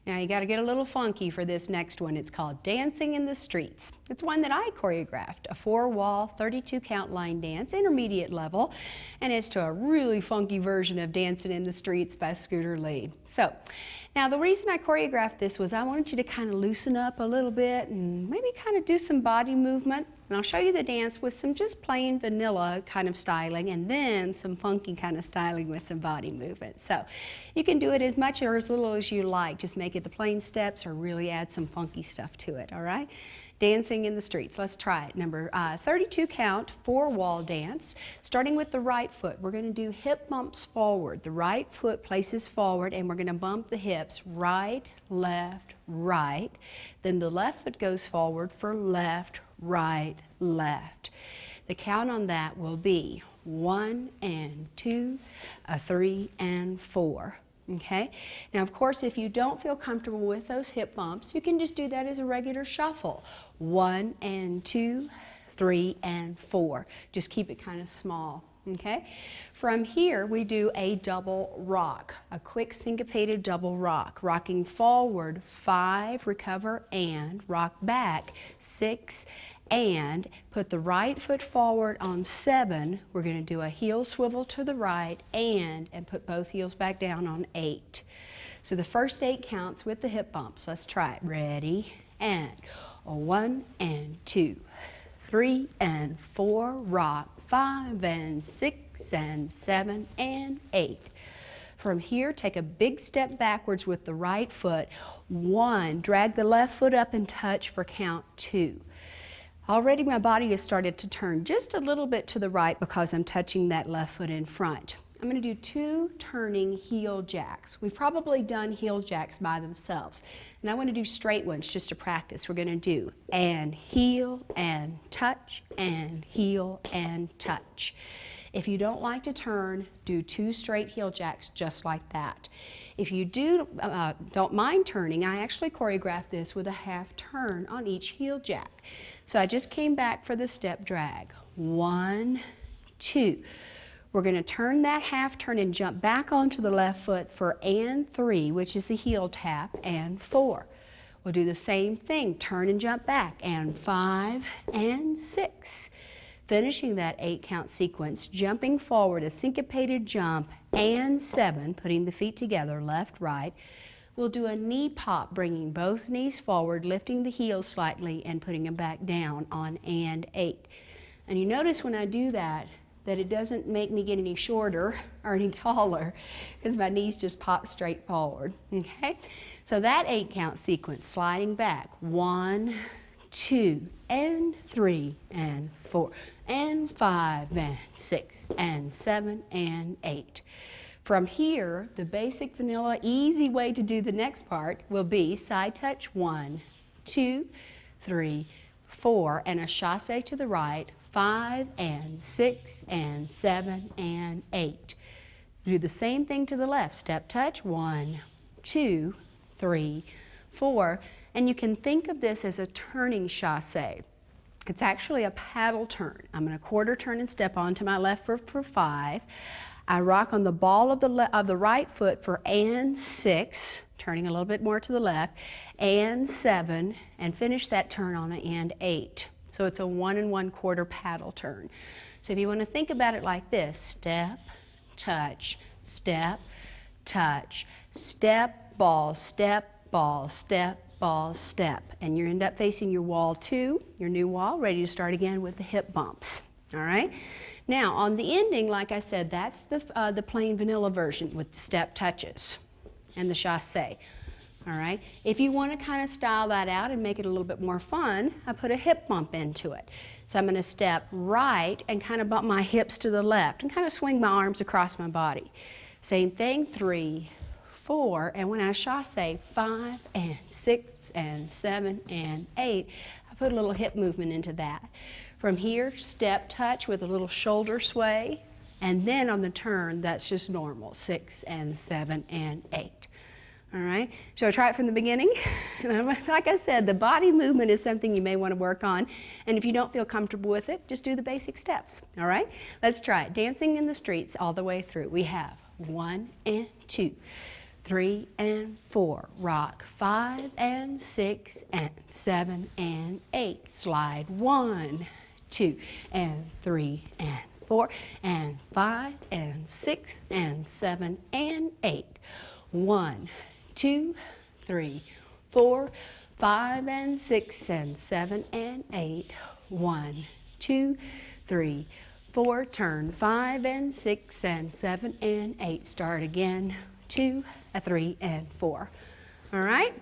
Now you got to get a little funky for this next one. It's called Dancing in the Streets. It's one that I choreographed, a 4-wall, 32 count line dance, intermediate level, and it's to a really funky version of Dancing in the Streets by Scooter Lee. So, now the reason I choreographed this was I wanted you to kind of loosen up a little bit and maybe kind of do some body movement. And I'll show you the dance with some just plain vanilla kind of styling and then some funky kind of styling with some body movement. So you can do it as much or as little as you like. Just make it the plain steps or really add some funky stuff to it, all right? Dancing in the Streets. Let's try it. Number 32 count, 4-wall dance. Starting with the right foot, we're going to do hip bumps forward. The right foot places forward and we're going to bump the hips right, left, right. Then the left foot goes forward for left, right, left. The count on that will be 1 and 2, 3 and 4. Okay, now of course if you don't feel comfortable with those hip bumps, you can just do that as a regular shuffle. 1 and 2, 3 and 4. Just keep it kind of small. Okay, from here we do a double rock, a quick syncopated double rock, rocking forward 5, recover and rock back 6 and put the right foot forward on 7. We're going to do a heel swivel to the right and put both heels back down on 8. So the first 8 counts with the hip bumps. Let's try it. Ready? And 1 and 2, 3 and 4, rock 5 and 6 and 7 and 8. From here, take a big step backwards with the right foot. 1, drag the left foot up and touch for count 2. Already my body has started to turn just a little bit to the right because I'm touching that left foot in front. I'm going to do 2 turning heel jacks. We've probably done heel jacks by themselves. And I want to do straight ones just to practice. We're going to do and heel and touch and heel and touch. If you don't like to turn, do 2 straight heel jacks just like that. If you don't mind turning, I actually choreographed this with a half turn on each heel jack. So I just came back for the step drag. 1, 2. We're going to turn that half turn and jump back onto the left foot for and 3, which is the heel tap, and 4. We'll do the same thing, turn and jump back, and 5 and 6. Finishing that 8 count sequence, jumping forward, a syncopated jump, and 7, putting the feet together, left, right. We'll do a knee pop, bringing both knees forward, lifting the heels slightly, and putting them back down on and 8. And you notice when I do that it doesn't make me get any shorter or any taller because my knees just pop straight forward, okay? So that 8 count sequence, sliding back, 1, 2, and 3, and 4, and 5, and 6, and 7, and 8. From here, the basic vanilla easy way to do the next part will be side touch 1, 2, 3, 4, and a chassé to the right, 5 and 6 and 7 and 8. Do the same thing to the left. Step touch 1, 2, 3, 4, and you can think of this as a turning chassé. It's actually a paddle turn. I'm going to quarter turn and step onto my left foot for 5. I rock on the ball of the right foot for and 6, turning a little bit more to the left, and 7, and finish that turn on an and 8. So it's a 1 1/4 paddle turn. So if you want to think about it like this, step, touch, step, touch, step, ball, step, ball, step, ball, step. And you end up facing your wall 2, your new wall, ready to start again with the hip bumps. All right? Now on the ending, like I said, that's the plain vanilla version with the step touches and the chassé. All right, if you want to kind of style that out and make it a little bit more fun, I put a hip bump into it. So I'm going to step right and kind of bump my hips to the left and kind of swing my arms across my body. Same thing, 3, 4, and when I chassé 5 and 6 and 7 and 8, I put a little hip movement into that. From here, step touch with a little shoulder sway, and then on the turn, that's just normal, 6 and 7 and 8. All right, shall I try it from the beginning? Like I said, the body movement is something you may want to work on, and if you don't feel comfortable with it, just do the basic steps. All right, let's try it. Dancing in the Streets all the way through. We have 1 and 2, 3 and 4. Rock 5 and 6 and 7 and 8. Slide 1, 2 and 3 and 4 and 5 and 6 and 7 and 8. 1, 2, 3, 4, 5 and 6 and 7 and 8. 1, 2, 3, 4. Turn 5 and 6 and 7 and 8. Start again. 2, 3 and 4. All right?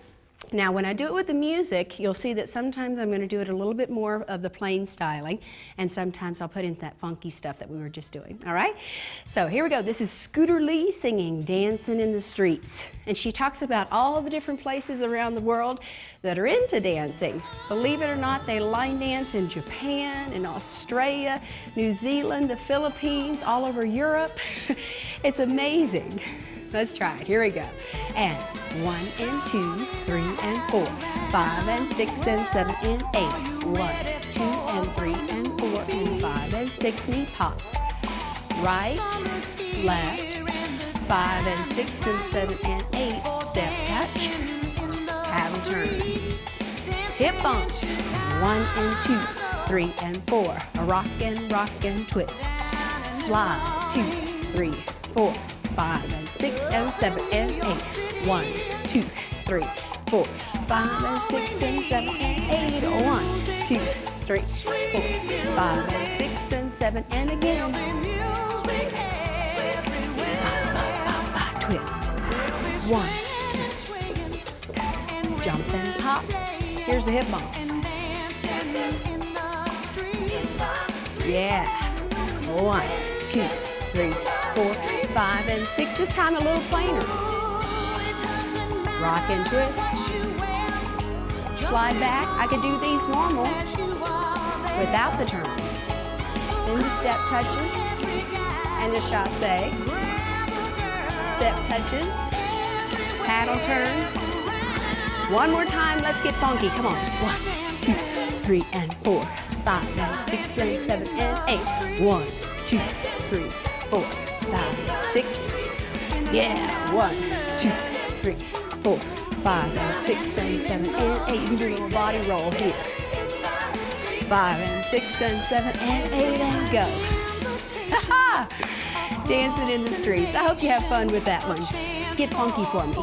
Now when I do it with the music, you'll see that sometimes I'm going to do it a little bit more of the plain styling, and sometimes I'll put in that funky stuff that we were just doing. All right? So here we go. This is Scooter Lee singing Dancin' in the Streets. And she talks about all the different places around the world that are into dancing. Believe it or not, they line dance in Japan, in Australia, New Zealand, the Philippines, all over Europe. It's amazing. Let's try it. Here we go. And 1 and 2, 3 and 4, 5 and 6 and 7 and 8. 1, 2 and 3 and 4 and 5 and 6. Knee pop. Right, left, 5 and 6 and 7 and 8. Step touch. Paddle turn. Hip bumps. 1 and 2, 3 and 4. A rock and twist. Slide. 2, 3, 4. 5 and 6 and 7 and 8. 1, 2, 3, 4, 5 and 6 and 7 and 8. 1, 2, 3, 4, 5 and 6 and 7 and again. Twist. 1, 2, jump and pop. Here's the hip bumps. Yeah. 1, 2, 3, 4, 5 and 6. This time a little plainer. Rock and twist. Slide back. I could do these normal without the turn. Then the step touches and the chassé. Step touches. Paddle turn. One more time. Let's get funky. Come on. 1, 2, 3 and 4, 5 and 6 and 7 and 8. 1, 2, 3, 4, 5, 6. Yeah. 1, 2, 3, 4, 5 and 6 and 7 and 8. You do a little body roll here. 5 and 6 and 7 and 8 and go. Dancing in the streets. I hope you have fun with that one. Get funky for me.